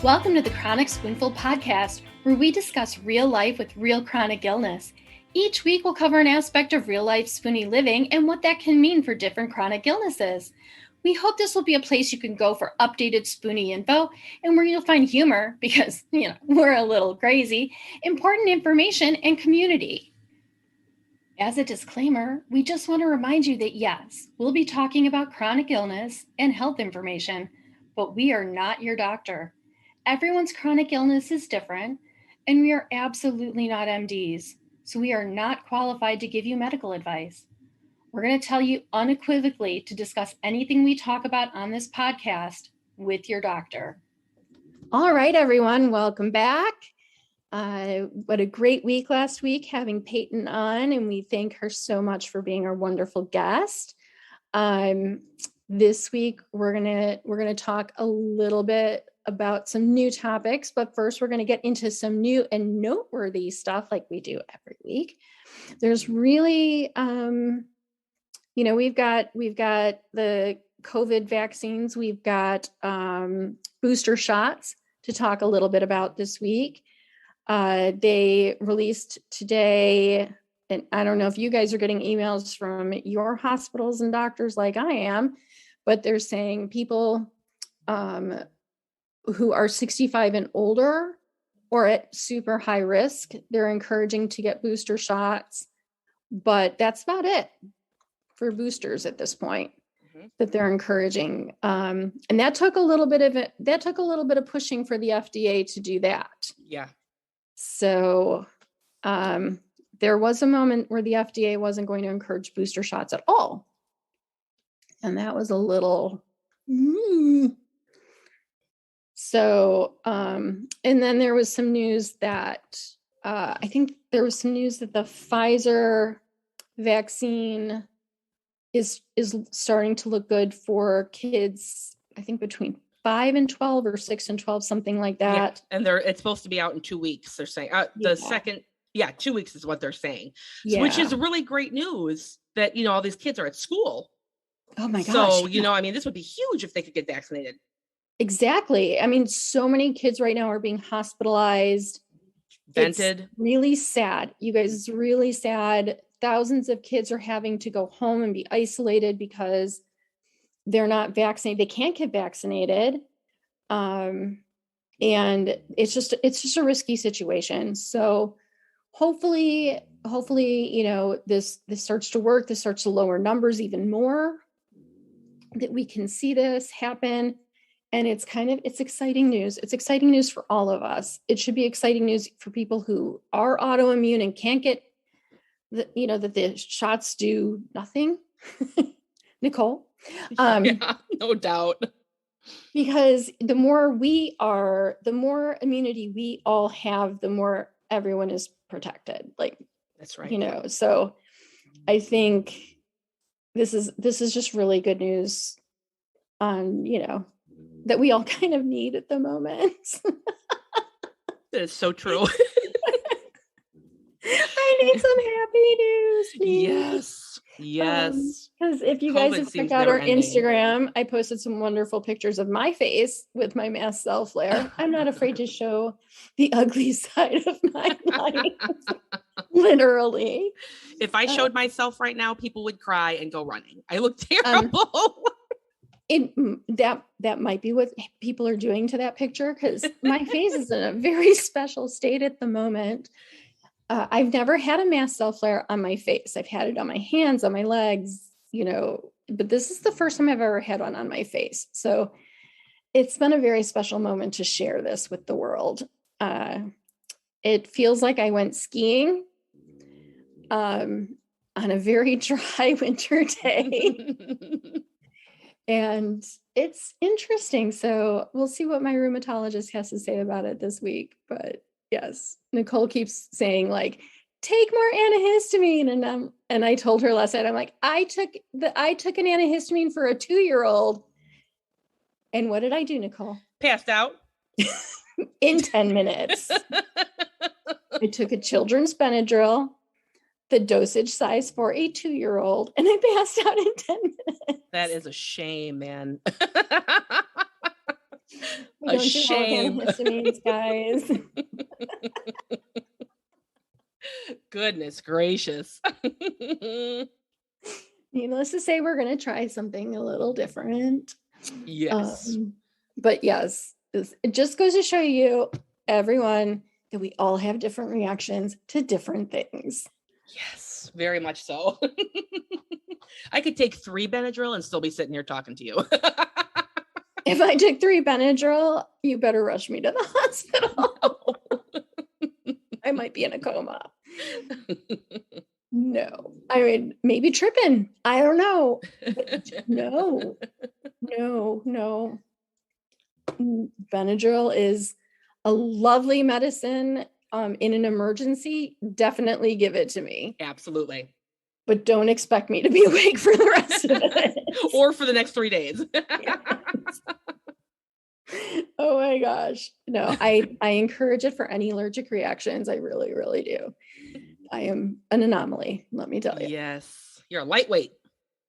Welcome to the Chronic Spoonful podcast, where we discuss real life with real chronic illness. Each week, we'll cover an aspect of real life spoony living and what that can mean for different chronic illnesses. We hope this will be a place you can go for updated spoony info and where you'll find humor, because, we're a little crazy, important information, and community. As a disclaimer, we just want to remind you that yes, we'll be talking about chronic illness and health information, but we are not your doctor. Everyone's chronic illness is different, and we are absolutely not MDs, so we are not qualified to give you medical advice. We're going to tell you unequivocally to discuss anything we talk about on this podcast with your doctor. All right, everyone, welcome back. What a great week last week having Peyton on, and we thank her so much for being our wonderful guest. This week we're gonna talk a little bit about some new topics, but first we're going to get into some new and noteworthy stuff like we do every week. There's really, we've got the COVID vaccines, we've got booster shots to talk a little bit about this week. They released today, and I don't know if you guys are getting emails from your hospitals and doctors like I am, but they're saying people who are 65 and older or at super high risk, they're encouraging to get booster shots, but that's about it for boosters at this point that they're encouraging. And that took a little bit of pushing for the FDA to do that. Yeah. So there was a moment where the FDA wasn't going to encourage booster shots at all. And that was a little, So, and then there was some news that, the Pfizer vaccine is starting to look good for kids, I think between 5 and 12 or 6 and 12, something like that. Yeah. And it's supposed to be out in 2 weeks. They're saying 2 weeks is what they're saying. So, which is really great news that, all these kids are at school. Oh my gosh. So, this would be huge if they could get vaccinated. Exactly. I mean, so many kids right now are being hospitalized. Vented. It's really sad. You guys, it's really sad. Thousands of kids are having to go home and be isolated because they're not vaccinated. They can't get vaccinated. And it's just a risky situation. So hopefully, this starts to work. This starts to lower numbers even more, that we can see this happen. And it's exciting news. It's exciting news for all of us. It should be exciting news for people who are autoimmune and can't get that the shots do nothing. Nicole? Yeah, no doubt. Because the more immunity we all have, the more everyone is protected. Like, that's right. So I think this is just really good news on, that we all kind of need at the moment. That is so true. I need some happy news, please. Yes. Because if you guys have checked out our Instagram, I posted some wonderful pictures of my face with my masked cell flare. I'm not afraid to show the ugly side of my life. Literally. If I showed myself right now, people would cry and go running. I look terrible. That might be what people are doing to that picture, because my face is in a very special state at the moment. I've never had a mast cell flare on my face. I've had it on my hands, on my legs, but this is the first time I've ever had one on my face. So it's been a very special moment to share this with the world. It feels like I went skiing on a very dry winter day. And it's interesting. So we'll see what my rheumatologist has to say about it this week. But yes, Nicole keeps saying, like, take more antihistamine. And I told her last night, I'm like, I took an antihistamine for a 2-year-old. And what did I do, Nicole? Passed out. In 10 minutes. I took a children's Benadryl, the dosage size for a 2-year-old, and I passed out in 10 minutes. That is a shame, man. We don't do all antihistamines, guys. Goodness gracious. Needless to say, we're going to try something a little different. Yes. But yes, it just goes to show you, everyone, that we all have different reactions to different things. Yes, very much so. I could take 3 Benadryl and still be sitting here talking to you. If I took 3 Benadryl, you better rush me to the hospital. I might be in a coma. No, I mean, maybe tripping. I don't know. But no. Benadryl is a lovely medicine. In an emergency, definitely give it to me. Absolutely. But don't expect me to be awake for the rest of it. Or for the next 3 days. Oh my gosh. No, I encourage it for any allergic reactions. I really, really do. I am an anomaly, let me tell you. Yes. You're a lightweight.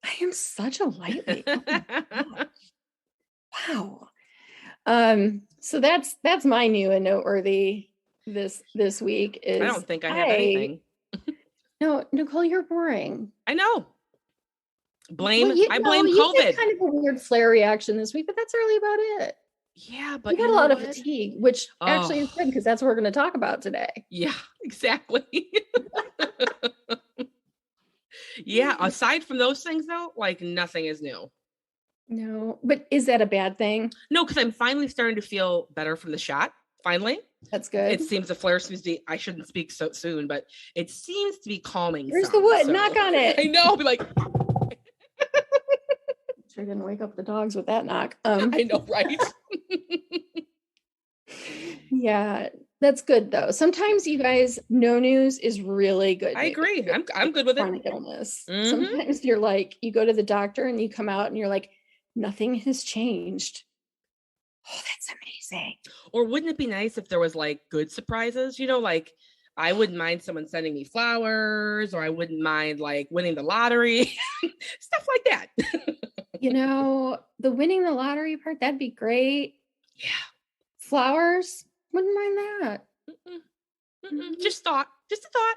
I am such a lightweight. Oh wow. So that's my new and noteworthy this week is I don't think I have anything. No, Nicole, you're boring. I know. I blame You COVID. had kind of a weird flare reaction this week, but that's really about it. Yeah, but you got a lot of fatigue, which actually is good because that's what we're going to talk about today. Yeah, exactly. Yeah, aside from those things though, like nothing is new. No, but is that a bad thing? No, because I'm finally starting to feel better from the shot. Finally. That's good. It seems the flare seems to be, I shouldn't speak so soon, but it seems to be calming. Here's the wood, knock on it. I know, I'll be like. Sure didn't wake up the dogs with that knock. I know, right? Yeah, that's good though. Sometimes you guys, no news is really good. I agree. I'm good with chronic illness. Sometimes you're like, you go to the doctor and you come out and you're like, nothing has changed. Oh, that's amazing. Or wouldn't it be nice if there was like good surprises? Like I wouldn't mind someone sending me flowers, or I wouldn't mind like winning the lottery, stuff like that. The winning the lottery part, that'd be great. Yeah. Flowers, wouldn't mind that. Just a thought.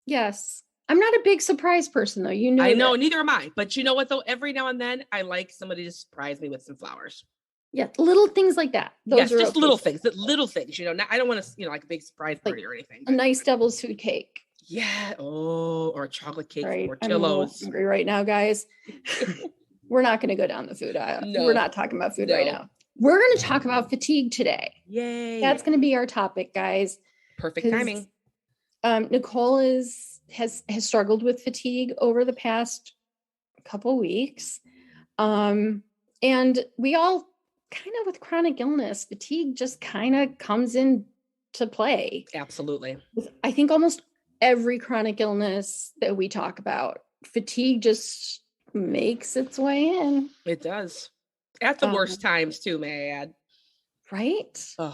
Yes. I'm not a big surprise person though. I know, neither am I. But you know what though? Every now and then I like somebody to surprise me with some flowers. Yeah, little things like that. Those are just okay. Little things. I don't want to, like a big surprise party or anything. A nice devil's food cake. Yeah. Oh, or a chocolate cake right. or Portillo's. I'm hungry right now, guys. We're not going to go down the food aisle. No. We're not talking about food right now. We're going to talk about fatigue today. Yay. That's going to be our topic, guys. Perfect timing. Nicole has struggled with fatigue over the past couple weeks. And we all kind of, with chronic illness, fatigue just kind of comes into play. Absolutely. I think almost every chronic illness that we talk about, fatigue just makes its way in. It does. At the worst times too, may I add. Right? Ugh.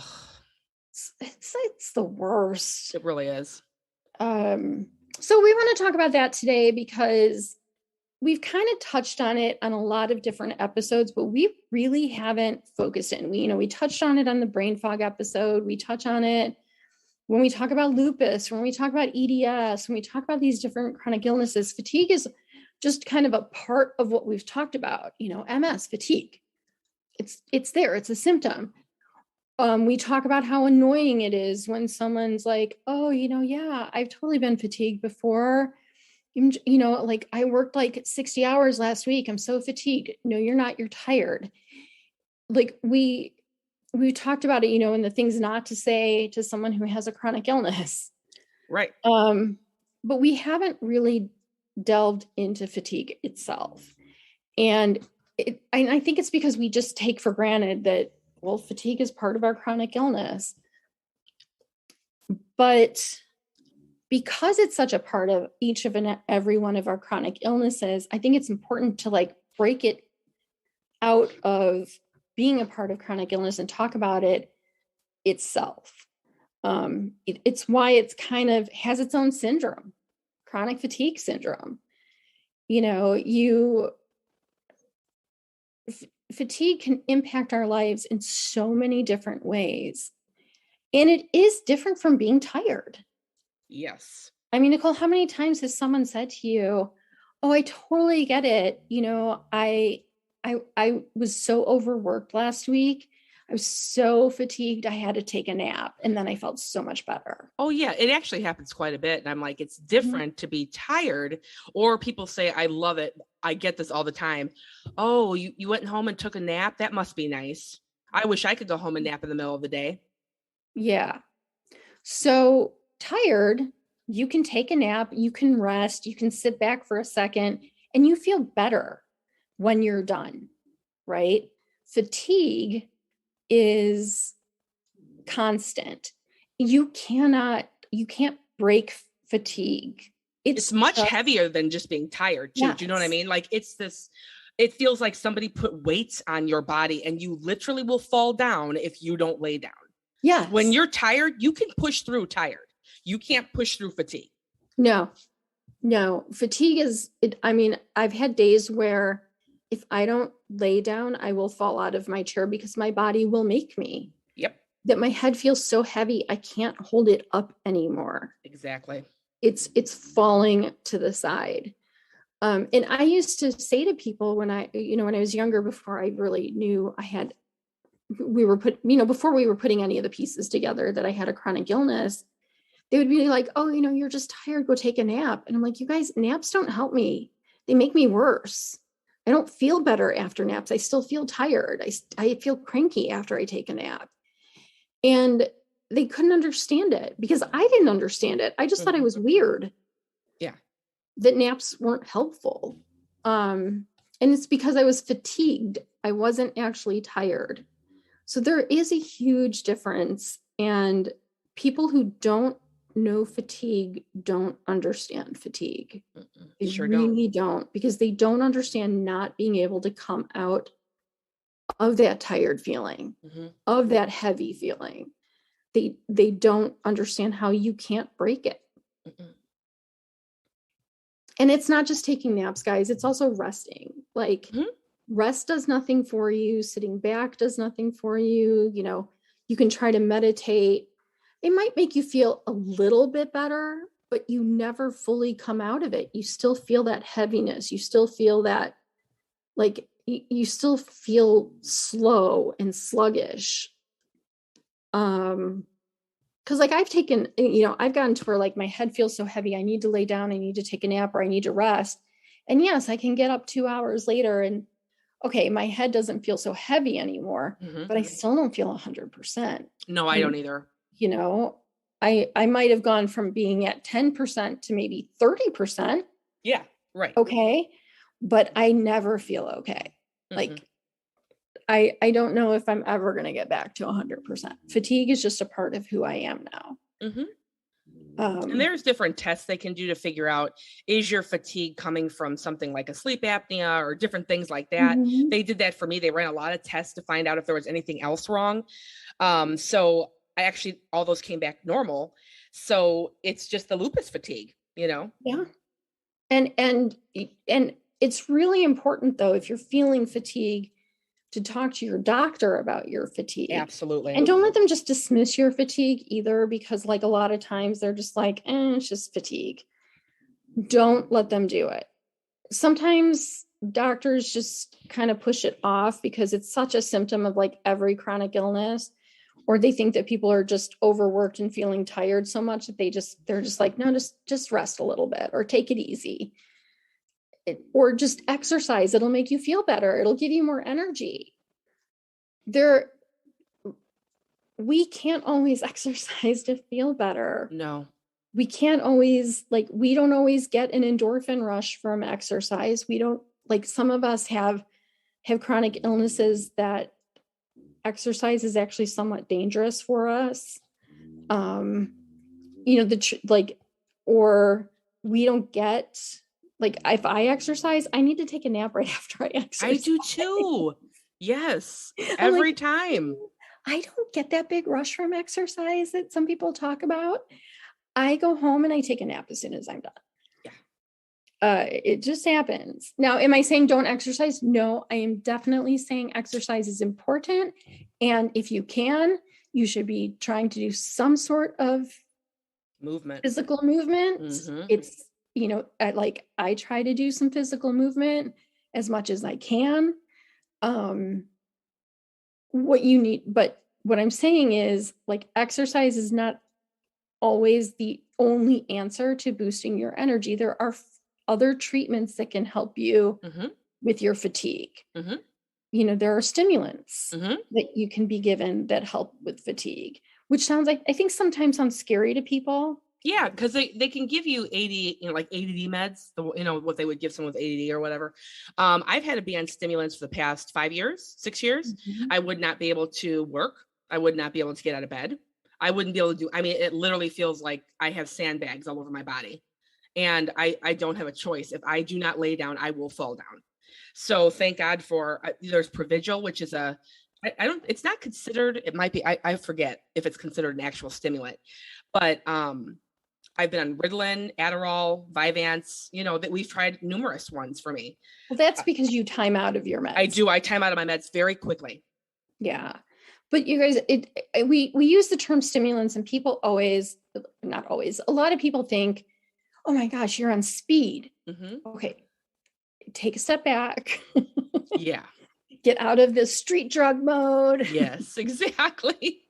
It's the worst. It really is. So we want to talk about that today because we've kind of touched on it on a lot of different episodes, but we really haven't focused in. We touched on it on the brain fog episode. We touch on it when we talk about lupus, when we talk about EDS, when we talk about these different chronic illnesses. Fatigue is just kind of a part of what we've talked about. MS, fatigue. It's there. It's a symptom. We talk about how annoying it is when someone's like, oh, yeah, I've totally been fatigued before. Like I worked like 60 hours last week. I'm so fatigued. No, you're not. You're tired. Like we talked about it, and the things not to say to someone who has a chronic illness. Right. But we haven't really delved into fatigue itself. And I think it's because we just take for granted that, well, fatigue is part of our chronic illness. But because it's such a part of each of every one of our chronic illnesses, I think it's important to like break it out of being a part of chronic illness and talk about it itself. It's why it's kind of has its own syndrome, chronic fatigue syndrome. fatigue can impact our lives in so many different ways. And it is different from being tired. Yes. I mean, Nicole, how many times has someone said to you, "Oh, I totally get it. You know, I was so overworked last week. I was so fatigued. I had to take a nap, and then I felt so much better." Oh yeah, it actually happens quite a bit. And I'm like, it's Mhm. different to be tired, or people say, I love it. I get this all the time. Oh, you went home and took a nap? That must be nice. I wish I could go home and nap in the middle of the day. Yeah. So tired, you can take a nap, you can rest, you can sit back for a second, and you feel better when you're done, right? Fatigue is constant. You can't break fatigue. It's It's much just, heavier than just being tired too. Do you know what I yes. mean? Like it's this, it feels like somebody put weights on your body and you literally will fall down if you don't lay down. When Yes. you're tired, you can push through tired. You can't push through fatigue. No, no. Fatigue is, I mean, I've had days where if I don't lay down, I will fall out of my chair because my body will make me. Yep, That my head feels so heavy, I can't hold it up anymore. exactly. It's falling to the side. And I used to say to people when when I was younger, before I really knew before we were putting any of the pieces together that I had a chronic illness, they would be like, "Oh, you're just tired, go take a nap." And I'm like, "You guys, naps don't help me. They make me worse. I don't feel better after naps. I still feel tired. I feel cranky after I take a nap." And they couldn't understand it because I didn't understand it. I just thought it was weird Yeah. that naps weren't helpful. And it's because I was fatigued. I wasn't actually tired. So there is a huge difference. And people who don't know fatigue don't understand fatigue. They Sure really don't, because they don't understand not being able to come out of that tired feeling, of that heavy feeling. They don't understand how you can't break it. And it's not just taking naps, guys, it's also resting. Like, rest does nothing for you, sitting back does nothing for you. You can try to meditate. It might make you feel a little bit better, but you never fully come out of it. You still feel that heaviness, you still feel that, like, you still feel slow and sluggish. Because, like, I've gotten to where, like, my head feels so heavy, I need to lay down, I need to take a nap, or I need to rest. And yes, I can get up 2 hours later and, okay, my head doesn't feel so heavy anymore, but I still don't feel 100%. No, I don't either. You know, I might have gone from being at 10% to maybe 30%. Yeah, right. Okay. But I never feel okay. Like, I don't know if I'm ever going to get back to 100%. Fatigue is just a part of who I am now. And there's different tests they can do to figure out, is your fatigue coming from something like a sleep apnea or different things like that. They did that for me. They ran a lot of tests to find out if there was anything else wrong. So I actually, all those came back normal. So it's just the lupus fatigue, Yeah. And it's really important, though, if you're feeling fatigue, to talk to your doctor about your fatigue. Absolutely. And don't let them just dismiss your fatigue either, because, like, a lot of times they're just like, it's just fatigue. Don't let them do it. Sometimes doctors just kind of push it off because it's such a symptom of, like, every chronic illness, or they think that people are just overworked and feeling tired so much that they're just like, no, just rest a little bit, or take it easy. Or just exercise. It'll make you feel better. It'll give you more energy. We can't always exercise to feel better. No. We can't always, like, we don't always get an endorphin rush from exercise. We don't, like, some of us have chronic illnesses that exercise is actually somewhat dangerous for us. Or we don't get, like, if I exercise, I need to take a nap right after I exercise. I do too. Yes. Every time. I don't get that big rush from exercise that some people talk about. I go home and I take a nap as soon as I'm done. Yeah. It just happens. Now, am I saying don't exercise? No, I am definitely saying exercise is important. And if you can, you should be trying to do some sort of movement, physical movement. It's, I try to do some physical movement as much as I can. What you need, but what I'm saying is, like, exercise is not always the only answer to boosting your energy. There are other treatments that can help you with your fatigue. There are stimulants that you can be given that help with fatigue, which I think sometimes sounds scary to people. Yeah, because they can give you like ADD meds, what they would give someone with ADD or whatever. I've had to be on stimulants for the past 5 years, 6 years. I would not be able to work. I would not be able to get out of bed. I wouldn't be able to it literally feels like I have sandbags all over my body. And I don't have a choice. If I do not lay down, I will fall down. So thank God for, there's Provigil, which is it's not considered, it might be, I forget if it's considered an actual stimulant, but I've been on Ritalin, Adderall, Vyvanse, that we've tried numerous ones for me. Well, that's because you time out of your meds. I do. I time out of my meds very quickly. Yeah. But you guys, we use the term stimulants, and people not always, a lot of people think, oh my gosh, you're on speed. Okay. Take a step back. Yeah. Get out of this street drug mode. Yes, exactly.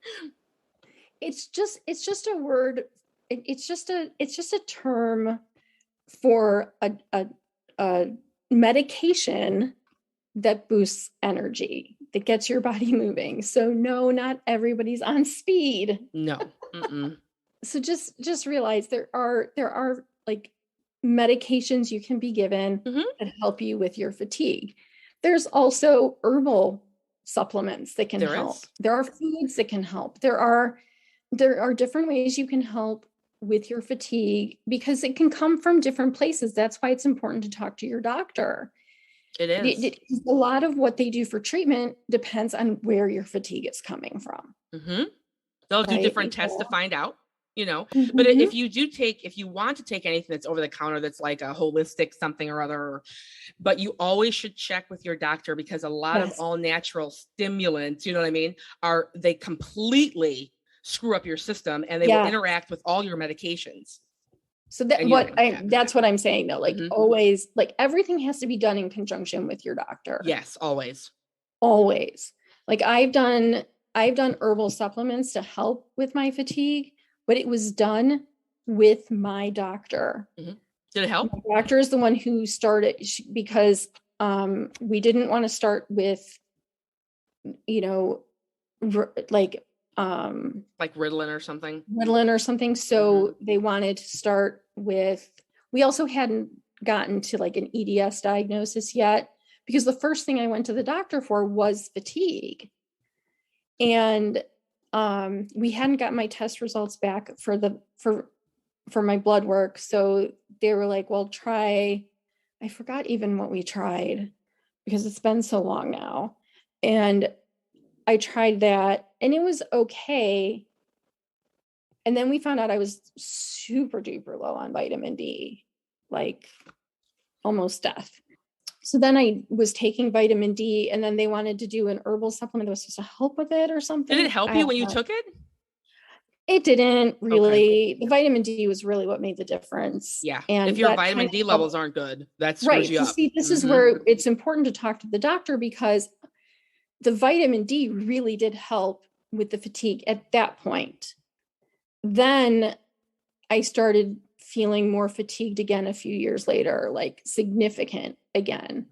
It's just a word. It's just a term for a medication that boosts energy, that gets your body moving. So no, not everybody's on speed. No. So just realize there are like medications you can be given that help you with your fatigue. There's also herbal supplements that can help. There are foods that can help. There are different ways you can help with your fatigue, because it can come from different places. That's why it's important to talk to your doctor. It is. A lot of what they do for treatment depends on where your fatigue is coming from. They'll do different tests to find out, but if you want to take anything that's over the counter, that's like a holistic something or other, but you always should check with your doctor, because a lot of all natural stimulants, they completely screw up your system, and they will interact with all your medications. So that's what I'm saying though. Like always, like everything has to be done in conjunction with your doctor. Yes, always. Like I've done herbal supplements to help with my fatigue, but it was done with my doctor. Did it help? My doctor is the one who started, because we didn't want to start with, like Ritalin or something. So they wanted to start with, we also hadn't gotten to like an EDS diagnosis yet, because the first thing I went to the doctor for was fatigue. And we hadn't got my test results back for my blood work. So they were like, well, I forgot even what we tried, because it's been so long now. And I tried that and it was okay. And then we found out I was super duper low on vitamin D, like almost death. So then I was taking vitamin D, and then they wanted to do an herbal supplement that was supposed to help with it or something. Did it help you when you took it? It didn't really. Okay. The vitamin D was really what made the difference. Yeah. And if your vitamin D levels aren't good, that screws you up. See, this is where it's important to talk to the doctor, because the vitamin D really did help with the fatigue at that point. Then I started feeling more fatigued again a few years later, like significant again.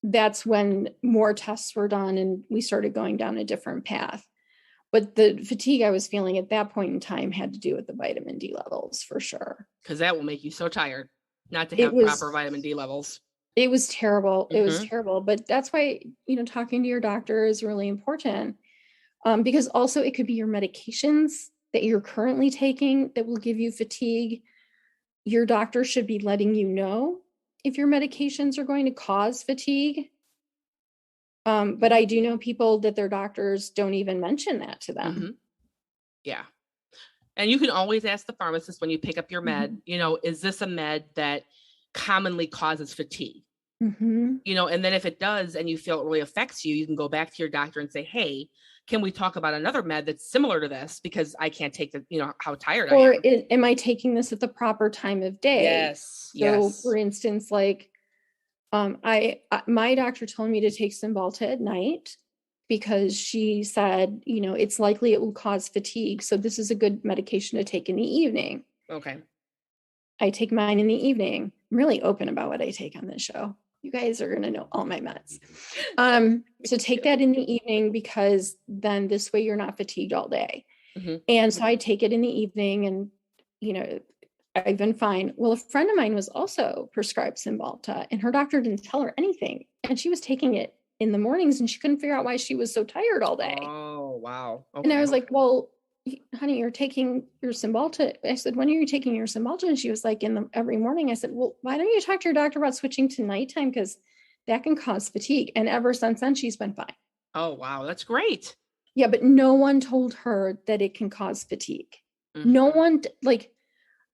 That's when more tests were done and we started going down a different path. But the fatigue I was feeling at that point in time had to do with the vitamin D levels, for sure. Because that will make you so tired not to have proper vitamin D levels. It was terrible. It was terrible. But that's why, talking to your doctor is really important. Because also it could be your medications that you're currently taking that will give you fatigue. Your doctor should be letting you know if your medications are going to cause fatigue. But I do know people that their doctors don't even mention that to them. Yeah. And you can always ask the pharmacist when you pick up your med, is this a med that commonly causes fatigue. Mm-hmm. You know, and then if it does and you feel it really affects you, you can go back to your doctor and say, hey, can we talk about another med that's similar to this, because I can't take the, you know, how tired I am. Or am I taking this at the proper time of day? Yes. So for instance, like my doctor told me to take Cymbalta at night because she said, you know, it's likely it will cause fatigue. So this is a good medication to take in the evening. Okay. I take mine in the evening. I'm really open about what I take on this show. You guys are going to know all my meds. So take that in the evening, because then this way you're not fatigued all day. Mm-hmm. And so I take it in the evening, and, you know, I've been fine. Well, a friend of mine was also prescribed Cymbalta, and her doctor didn't tell her anything. And she was taking it in the mornings, and she couldn't figure out why she was so tired all day. Oh, wow. Okay. And I was like, well, honey, you're taking your Cymbalta. I said, when are you taking your Cymbalta? And she was like, every morning. I said, well, why don't you talk to your doctor about switching to nighttime? Because that can cause fatigue. And ever since then, she's been fine. Oh, wow. That's great. Yeah, but no one told her that it can cause fatigue. Mm-hmm. No one, like,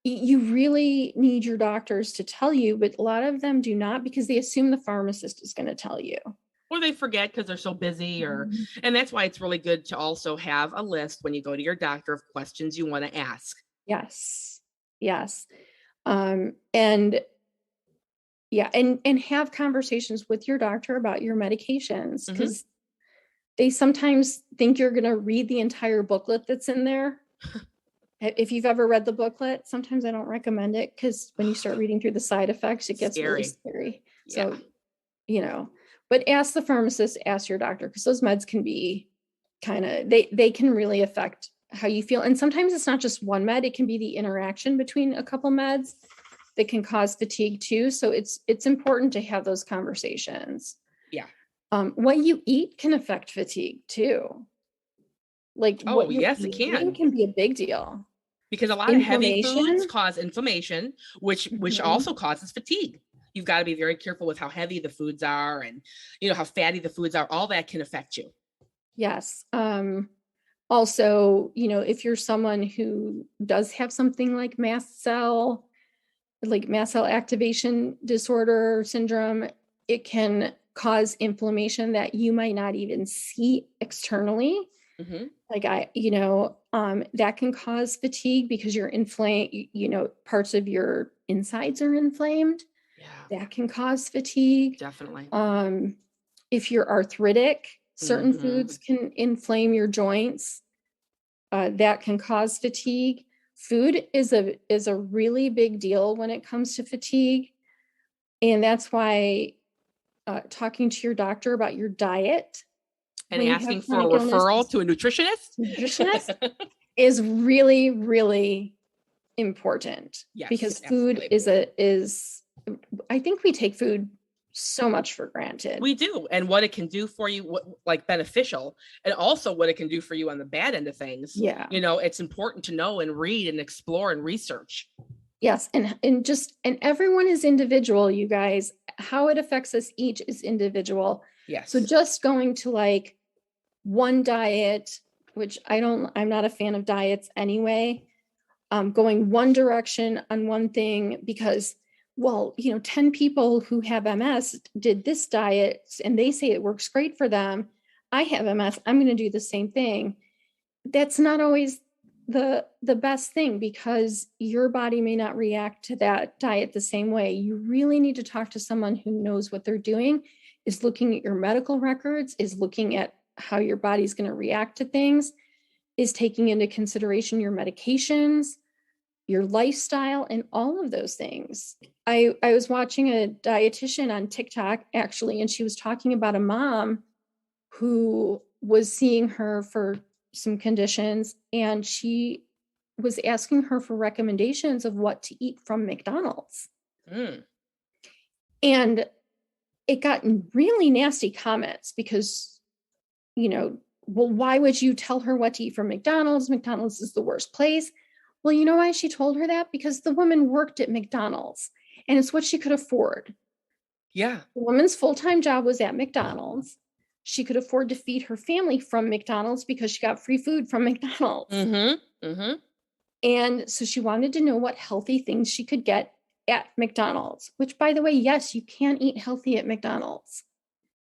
you really need your doctors to tell you, but a lot of them do not, because they assume the pharmacist is going to tell you. Or they forget because they're so busy, and that's why it's really good to also have a list when you go to your doctor of questions you want to ask. Yes. And have conversations with your doctor about your medications, because they sometimes think you're going to read the entire booklet that's in there. If you've ever read the booklet, sometimes I don't recommend it, because when you start reading through the side effects, it gets really scary. Yeah. So, you know, but ask the pharmacist, ask your doctor, because those meds can be kind of, they can really affect how you feel. And sometimes it's not just one med, it can be the interaction between a couple meds that can cause fatigue too. So it's important to have those conversations. Yeah. What you eat can affect fatigue too. Like, oh, yes, it can be a big deal. Because a lot of heavy foods cause inflammation, which also causes fatigue. You've got to be very careful with how heavy the foods are, and, you know, how fatty the foods are. All that can affect you. Yes. Also, you know, if you're someone who does have something like mast cell activation disorder syndrome, it can cause inflammation that you might not even see externally. Mm-hmm. Like that can cause fatigue because you're inflamed, you know, parts of your insides are inflamed. Yeah. That can cause fatigue. Definitely. If you're arthritic, certain foods can inflame your joints. That can cause fatigue. Food is a really big deal when it comes to fatigue. And that's why talking to your doctor about your diet and asking for a referral to a nutritionist is really, really important. Yes, because food is I think we take food so much for granted. We do. And what it can do for you, like beneficial, and also what it can do for you on the bad end of things. Yeah. You know, it's important to know and read and explore and research. Yes. And everyone is individual, you guys. How it affects us each is individual. Yes. So just going to like one diet, which I'm not a fan of diets anyway. Going one direction on one thing because, well, you know, 10 people who have MS did this diet and they say it works great for them. I have MS. I'm going to do the same thing. That's not always the best thing, because your body may not react to that diet the same way. You really need to talk to someone who knows what they're doing, is looking at your medical records, is looking at how your body's going to react to things, is taking into consideration your medications, your lifestyle, and all of those things. I was watching a dietitian on TikTok, actually, and she was talking about a mom who was seeing her for some conditions, and she was asking her for recommendations of what to eat from McDonald's. And it got really nasty comments because, you know, well, why would you tell her what to eat from McDonald's? McDonald's is the worst place. Well, you know why she told her that? Because the woman worked at McDonald's and it's what she could afford. Yeah. The woman's full-time job was at McDonald's. She could afford to feed her family from McDonald's because she got free food from McDonald's. And so she wanted to know what healthy things she could get at McDonald's, which, by the way, yes, you can eat healthy at McDonald's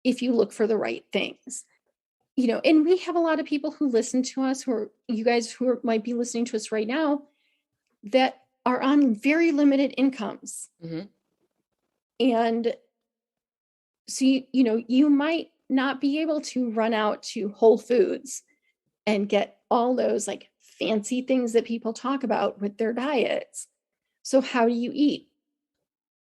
if you look for the right things. And we have a lot of people who listen to us, you guys who might be listening to us right now, that are on very limited incomes. Mm-hmm. And so, you might not be able to run out to Whole Foods and get all those like fancy things that people talk about with their diets. So how do you eat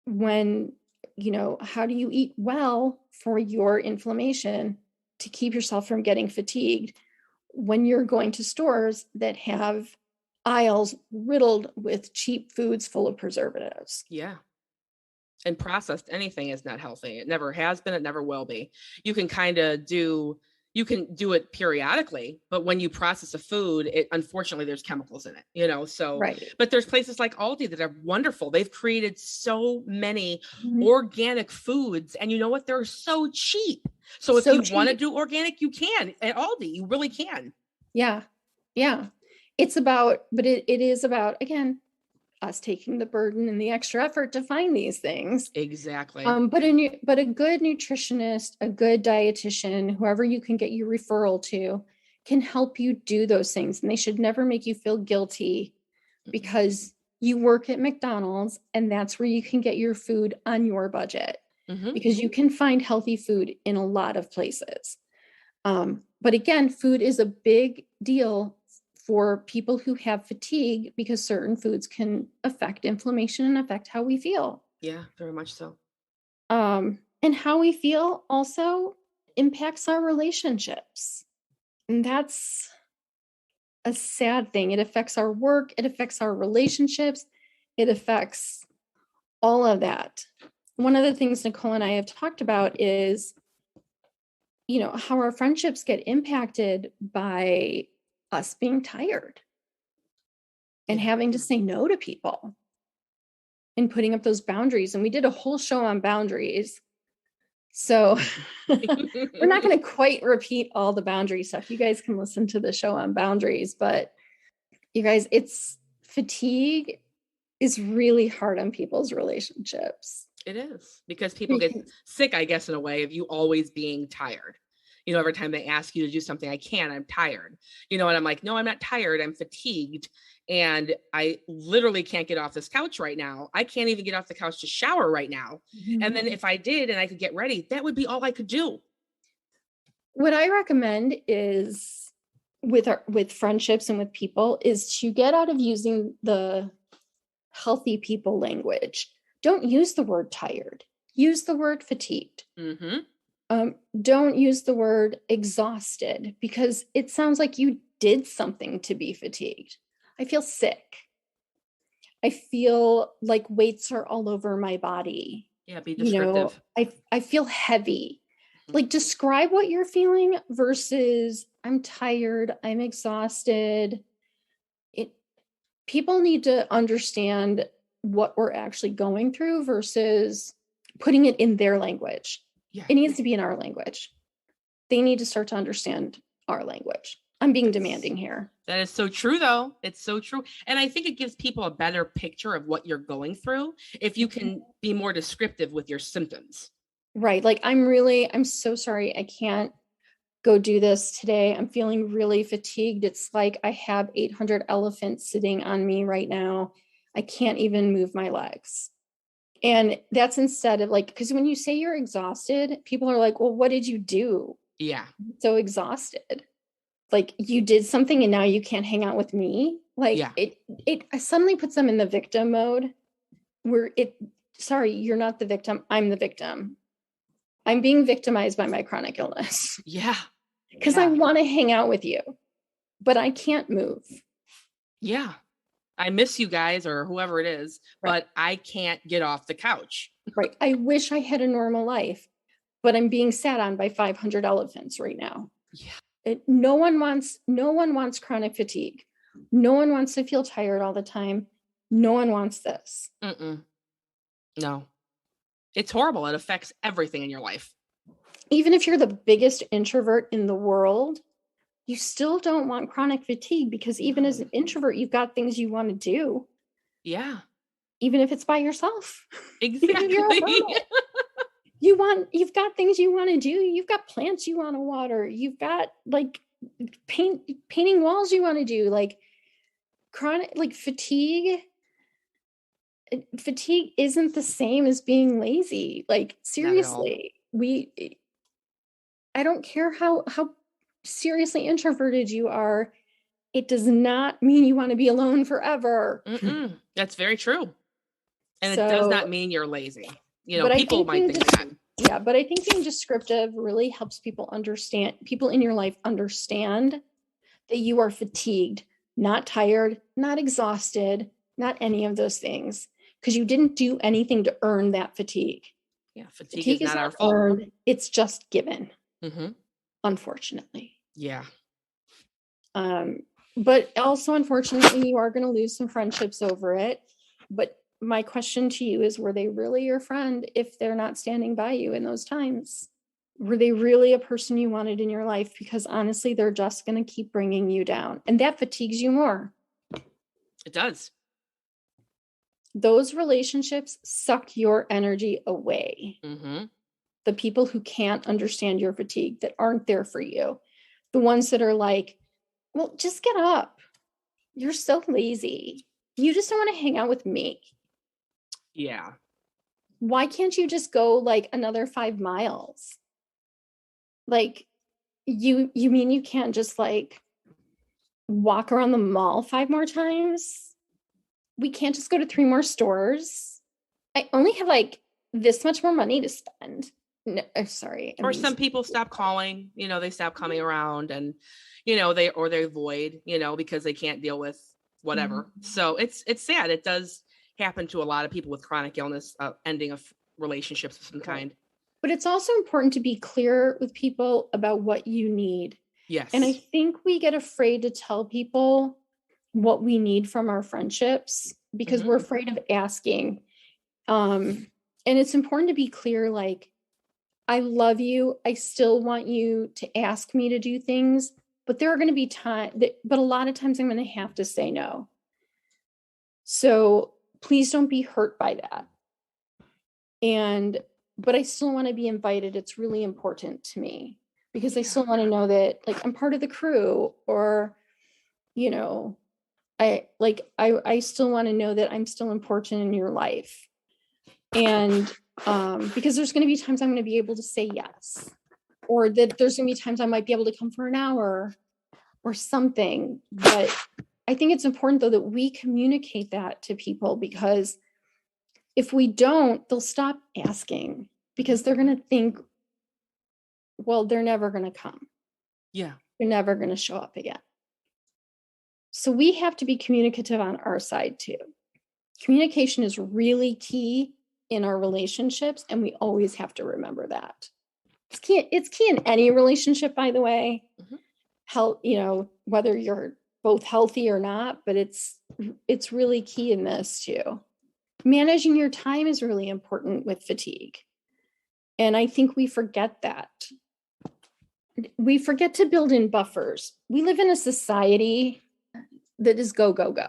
how do you eat well for your inflammation to keep yourself from getting fatigued when you're going to stores that have aisles riddled with cheap foods full of preservatives? Yeah. And processed anything is not healthy. It never has been. It never will be. You can do it periodically, but when you process a food, unfortunately there's chemicals in it, so, right. But there's places like Aldi that are wonderful. They've created so many Mm-hmm. organic foods, and you know what? They're so cheap. So if you want to do organic, you can at Aldi. You really can. Yeah. Yeah. It is about, again, us taking the burden and the extra effort to find these things. Exactly. But a good nutritionist, a good dietitian, whoever you can get your referral to, can help you do those things. And they should never make you feel guilty because you work at McDonald's and that's where you can get your food on your budget. Mm-hmm. Because you can find healthy food in a lot of places. But again, food is a big deal for people who have fatigue because certain foods can affect inflammation and affect how we feel. Yeah, very much so. And how we feel also impacts our relationships. And that's a sad thing. It affects our work. It affects our relationships. It affects all of that. One of the things Nicole and I have talked about is, how our friendships get impacted by us being tired and having to say no to people and putting up those boundaries. And we did a whole show on boundaries. So we're not going to quite repeat all the boundary stuff. You guys can listen to the show on boundaries, but you guys, fatigue is really hard on people's relationships. It is, because people get sick, I guess, in a way of you always being tired. Every time they ask you to do something, I'm tired, and I'm like, no, I'm not tired. I'm fatigued. And I literally can't get off this couch right now. I can't even get off the couch to shower right now. Mm-hmm. And then if I did and I could get ready, that would be all I could do. What I recommend is with friendships and with people is to get out of using the healthy people language. Don't use the word tired. Use the word fatigued. Mm-hmm. Don't use the word exhausted because it sounds like you did something to be fatigued. I feel sick. I feel like weights are all over my body. Yeah, be descriptive. I feel heavy. Like, describe what you're feeling versus I'm tired, I'm exhausted. People need to understand what we're actually going through versus putting it in their language. Yeah. It needs to be in our language. They need to start to understand our language. I'm being demanding here. That is so true, though. It's so true. And I think it gives people a better picture of what you're going through if you can be more descriptive with your symptoms. Right. Like, I'm so sorry. I can't go do this today. I'm feeling really fatigued. It's like I have 800 elephants sitting on me right now. I can't even move my legs. And that's instead of like, because when you say you're exhausted, people are like, well, what did you do? Yeah. I'm so exhausted. Like, you did something and now you can't hang out with me. Like, yeah. It suddenly puts them in the victim mode where sorry, you're not the victim. I'm the victim. I'm being victimized by my chronic illness. Yeah. Because I want to hang out with you, but I can't move. Yeah. I miss you guys or whoever it is, right. But I can't get off the couch. Right. I wish I had a normal life, but I'm being sat on by 500 elephants right now. Yeah. No one wants chronic fatigue. No one wants to feel tired all the time. No one wants this. No. It's horrible. It affects everything in your life. Even if you're the biggest introvert in the world, you still don't want chronic fatigue because even as an introvert, you've got things you want to do. Yeah. even if it's by yourself. Exactly. Even if you're a hermit. You've got things you want to do. You've got plants you want to water. You've got like painting walls you want to do. Like chronic, like fatigue isn't the same as being lazy. Like seriously, I don't care how seriously introverted you are. It does not mean you want to be alone forever. That's very true. And it does not mean you're lazy. People might think that. Yeah, but I think being descriptive really helps people in your life understand that you are fatigued, not tired, not exhausted, not any of those things, because you didn't do anything to earn that fatigue. Yeah, fatigue is not our fault. Earned, it's just given, unfortunately. Yeah. But also, unfortunately, you are going to lose some friendships over it. But my question to you is, were they really your friend if they're not standing by you in those times? Were they really a person you wanted in your life? Because honestly, they're just going to keep bringing you down, and that fatigues you more. It does. Those relationships suck your energy away. The people who can't understand your fatigue, that aren't there for you, the ones that are like, well, just get up. You're so lazy. You just don't want to hang out with me. Yeah. Why can't you just go like another 5 miles? Like, you mean you can't just like walk around the mall 5 more times? We can't just go to 3 more stores. I only have like this much more money to spend. No, sorry. Or some people stop calling, they stop coming around, and, they void, because they can't deal with whatever. So it's sad. It does happen to a lot of people with chronic illness, ending of relationships of some kind. But it's also important to be clear with people about what you need. Yes. And I think we get afraid to tell people what we need from our friendships because we're afraid of asking. And it's important to be clear, like, I love you. I still want you to ask me to do things, but there are going to be but a lot of times I'm going to have to say no. So please don't be hurt by that. But I still want to be invited. It's really important to me because I still want to know that like I'm part of the crew, or, I still want to know that I'm still important in your life. And because there's going to be times I'm going to be able to say yes, or that there's going to be times I might be able to come for an hour or something. But I think it's important, though, that we communicate that to people, because if we don't, they'll stop asking because they're going to think, well, they're never going to come. Yeah. They're never going to show up again. So we have to be communicative on our side too. Communication is really key in our relationships, and we always have to remember that. It's key in any relationship, by the way. Health, whether you're both healthy or not, but it's really key in this too. Managing your time is really important with fatigue. And I think we forget that. We forget to build in buffers. We live in a society that is go, go, go.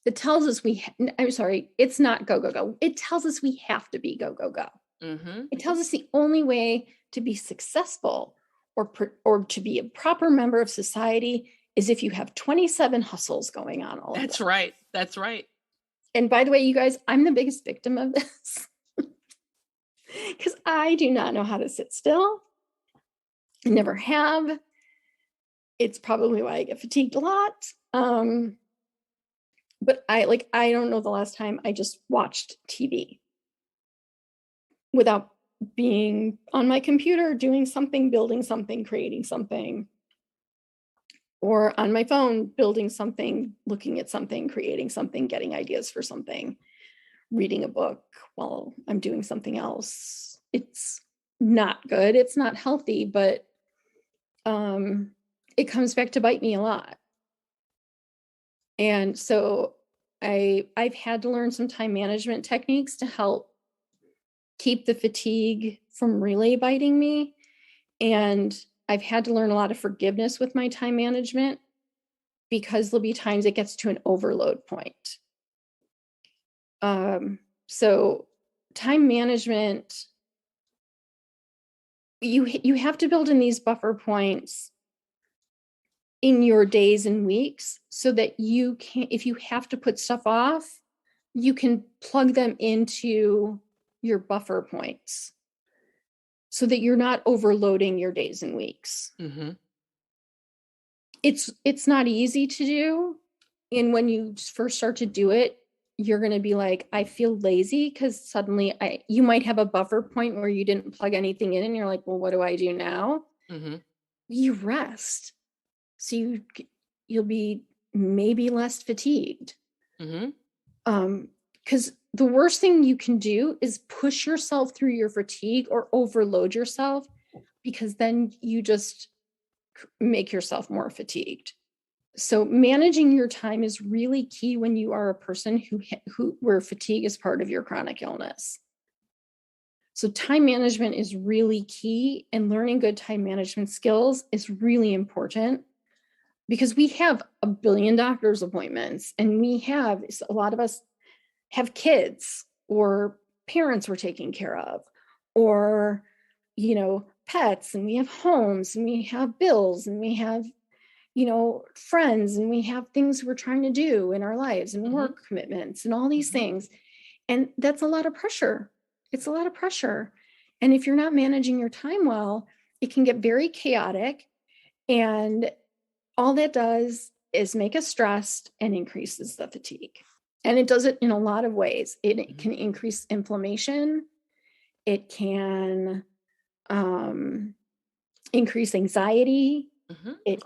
It tells us it's not go, go, go. It tells us we have to be go, go, go. It tells us the only way to be successful or to be a proper member of society is if you have 27 hustles going on. That's right. That's right. And by the way, you guys, I'm the biggest victim of this because I do not know how to sit still. I never have. It's probably why I get fatigued a lot. But I don't know the last time I just watched TV without being on my computer, doing something, building something, creating something, or on my phone, building something, looking at something, creating something, getting ideas for something, reading a book while I'm doing something else. It's not good. It's not healthy, but it comes back to bite me a lot. And so I've had to learn some time management techniques to help keep the fatigue from really biting me. And I've had to learn a lot of forgiveness with my time management, because there'll be times it gets to an overload point. So time management, you have to build in these buffer points in your days and weeks so that you can, if you have to put stuff off, you can plug them into your buffer points so that you're not overloading your days and weeks. Mm-hmm. It's not easy to do. And when you first start to do it, you're going to be like, I feel lazy because suddenly you might have a buffer point where you didn't plug anything in and you're like, well, what do I do now? Mm-hmm. You rest. So you'll be maybe less fatigued. Mm-hmm. Because the worst thing you can do is push yourself through your fatigue or overload yourself, because then you just make yourself more fatigued. So managing your time is really key when you are a person where fatigue is part of your chronic illness. So time management is really key, and learning good time management skills is really important, because we have a billion doctor's appointments, and a lot of us have kids or parents we're taking care of, or, pets, and we have homes, and we have bills, and we have, friends, and we have things we're trying to do in our lives, and work commitments and all these things. And that's a lot of pressure. It's a lot of pressure. And if you're not managing your time well, it can get very chaotic. And all that does is make us stressed and increases the fatigue. And it does it in a lot of ways. It can increase inflammation. It can increase anxiety.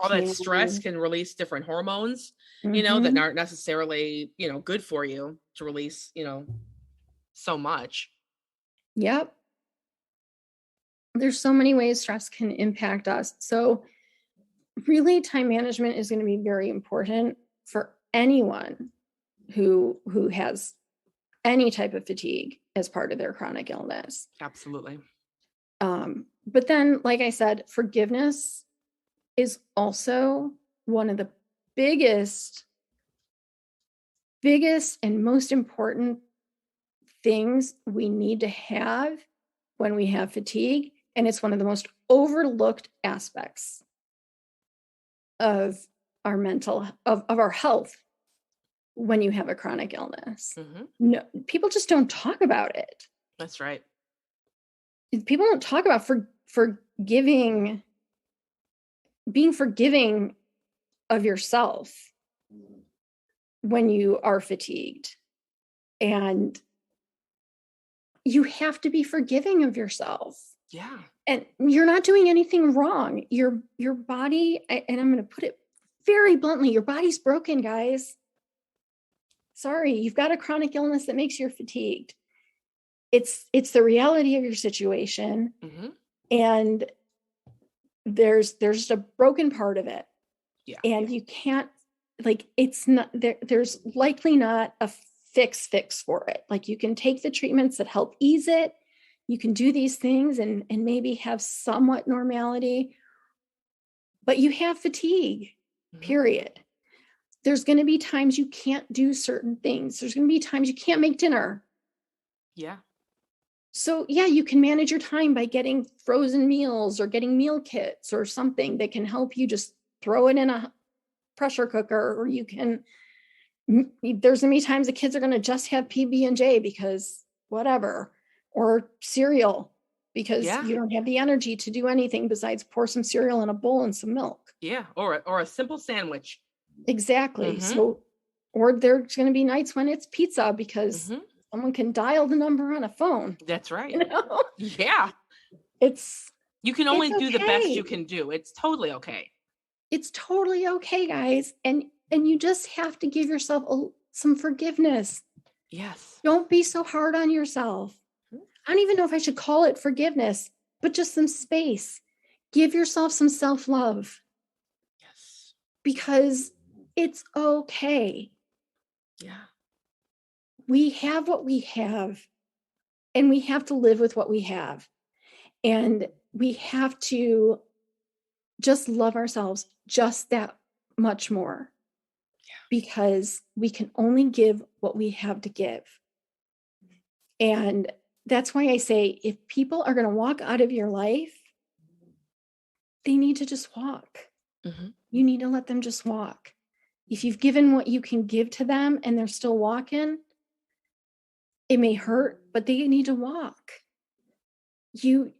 All that stress can release different hormones, that aren't necessarily, good for you to release, so much. Yep. There's so many ways stress can impact us. So really, time management is going to be very important for anyone who has any type of fatigue as part of their chronic illness. Absolutely. But then, like I said, forgiveness is also one of the biggest and most important things we need to have when we have fatigue. And it's one of the most overlooked aspects of our of our health when you have a chronic illness. No, people just don't talk about it. That's right. People don't talk about being forgiving of yourself when you are fatigued. And you have to be forgiving of yourself. Yeah. And you're not doing anything wrong. Your body, and I'm going to put it very bluntly, your body's broken, guys. Sorry, you've got a chronic illness that makes you fatigued. It's the reality of your situation. And there's just a broken part of it. Yeah. And you can't, it's not there. There's likely not a fix for it. Like, you can take the treatments that help ease it. You can do these things and maybe have somewhat normality, but you have fatigue, period. There's going to be times you can't do certain things. There's going to be times you can't make dinner. Yeah. So yeah, you can manage your time by getting frozen meals or getting meal kits or something that can help you just throw it in a pressure cooker, or there's going to be times the kids are going to just have PB&J because whatever, or cereal because you don't have the energy to do anything besides pour some cereal in a bowl and some milk. Yeah. Or a simple sandwich. Exactly. So, or there's going to be nights when it's pizza because someone can dial the number on a phone. That's right. Yeah. You can only do the best you can do. It's totally okay. It's totally okay, guys. And you just have to give yourself some forgiveness. Yes. Don't be so hard on yourself. I don't even know if I should call it forgiveness, but just some space. Give yourself some self-love. Yes. Because it's okay. Yeah. We have what we have, and we have to live with what we have. And we have to just love ourselves just that much more. Yeah. Because we can only give what we have to give. And that's why I say, if people are going to walk out of your life, they need to just walk. Mm-hmm. You need to let them just walk. If you've given what you can give to them and they're still walking, it may hurt, but they need to walk. You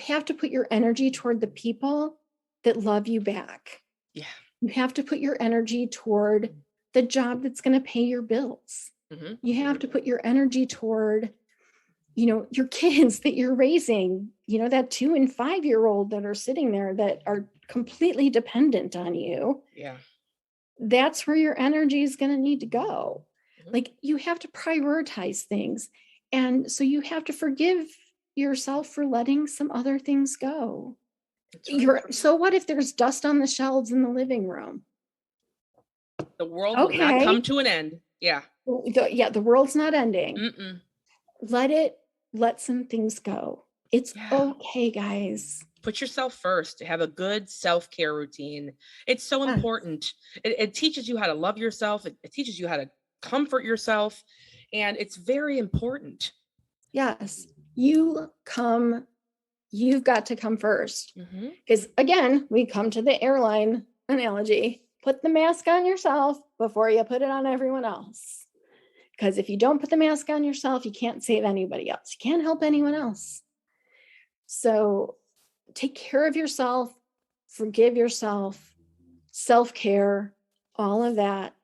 have to put your energy toward the people that love you back. Yeah. You have to put your energy toward the job that's going to pay your bills. Mm-hmm. You have to put your energy toward, your kids that you're raising, that 2 and 5-year-old that are sitting there that are completely dependent on you. Yeah. That's where your energy is going to need to go. Mm-hmm. Like, you have to prioritize things. And so you have to forgive yourself for letting some other things go. Right. So what if there's dust on the shelves in the living room? The world will not come to an end. Yeah. The world's not ending. Mm-mm. Let some things go. It's okay, guys. Put yourself first. Have a good self-care routine. It's so important. It teaches you how to love yourself. It teaches you how to comfort yourself. And it's very important. Yes. You've got to come first. Because again, we come to the airline analogy. Put the mask on yourself before you put it on everyone else. Because if you don't put the mask on yourself, you can't save anybody else. You can't help anyone else. So take care of yourself, forgive yourself, self-care, all of that.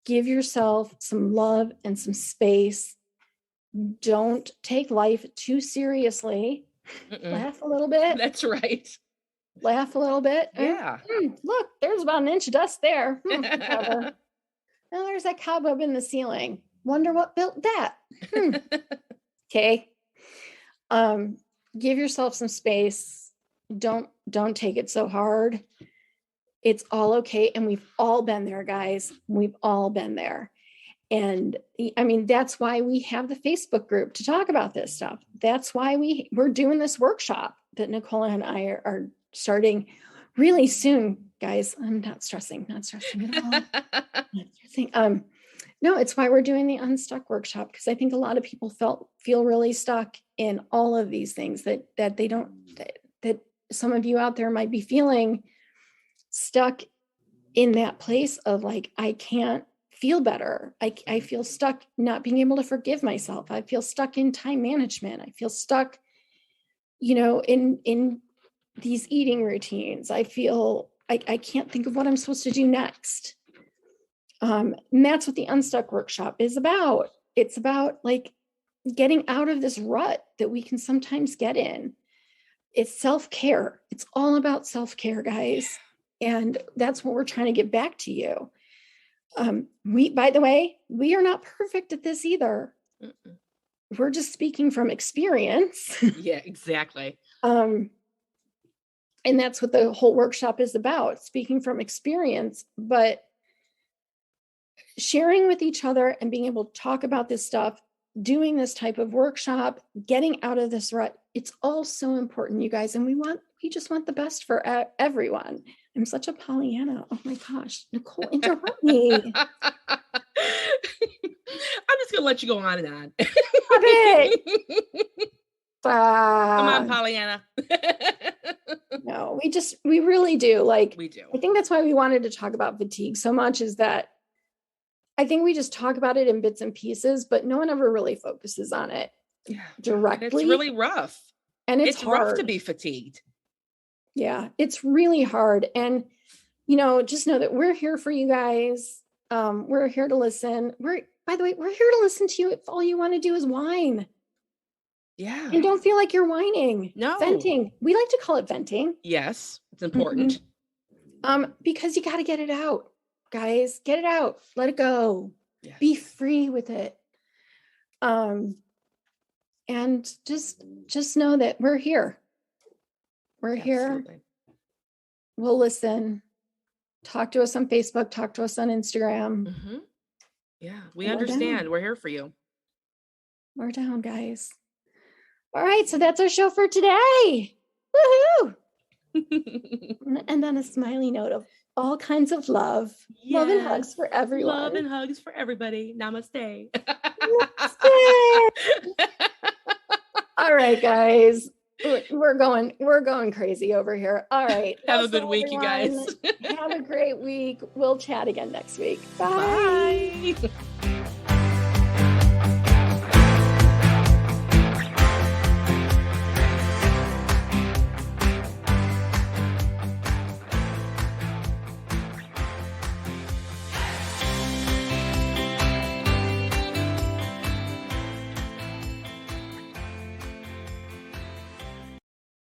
Give yourself some love and some space. Don't take life too seriously. Laugh a little bit. That's right. Laugh a little bit. Yeah. Look, there's about an inch of dust there. Whatever. Now there's that cobweb in the ceiling. Wonder what built that. Okay. Give yourself some space. Don't take it so hard. It's all okay. And we've all been there, guys. We've all been there. And I mean, that's why we have the Facebook group to talk about this stuff. That's why we're doing this workshop that Nicole and I are starting really soon, guys. I'm not stressing at all. Not stressing. No, it's why we're doing the Unstuck workshop, because I think a lot of people feel really stuck in all of these things that they don't, that some of you out there might be feeling stuck in that place of like, I can't feel better. I feel stuck not being able to forgive myself. I feel stuck in time management. I feel stuck, in these eating routines. I feel I can't think of what I'm supposed to do next. And that's what the Unstuck workshop is about. It's about like getting out of this rut that we can sometimes get in. It's self-care. It's all about self-care, guys. And that's what we're trying to get back to you. By the way, we are not perfect at this either. Mm-mm. We're just speaking from experience. Yeah, exactly. And that's what the whole workshop is about, speaking from experience, but sharing with each other and being able to talk about this stuff, doing this type of workshop, getting out of this rut. It's all so important, you guys. And we just want the best for everyone. I'm such a Pollyanna. Oh my gosh, Nicole, interrupt me. I'm just gonna let you go on and on. Stop it. Come on, Pollyanna. No, we really do. Like, we do. I think that's why we wanted to talk about fatigue so much, is that I think we just talk about it in bits and pieces, but no one ever really focuses on it directly. It's really rough. And it's hard. Rough to be fatigued. Yeah, it's really hard. And, just know that we're here for you guys. We're here to listen. By the way, we're here to listen to you if all you want to do is whine. Yeah. And don't feel like you're whining. No. Venting. We like to call it venting. Yes, it's important. Mm-hmm. Because you got to get it out, guys. Get it out. Let it go. Yes. Be free with it. And just know that we're here. We're here. We'll listen. Talk to us on Facebook. Talk to us on Instagram. Mm-hmm. Yeah, we understand. We're here for you. We're down, guys. All right, so that's our show for today. Woohoo! And on a smiley note of all kinds of love. Yes. Love and hugs for everyone. Love and hugs for everybody. Namaste. All right, guys. We're going crazy over here. All right. Have a good week, everyone. You guys. Have a great week. We'll chat again next week. Bye. Bye.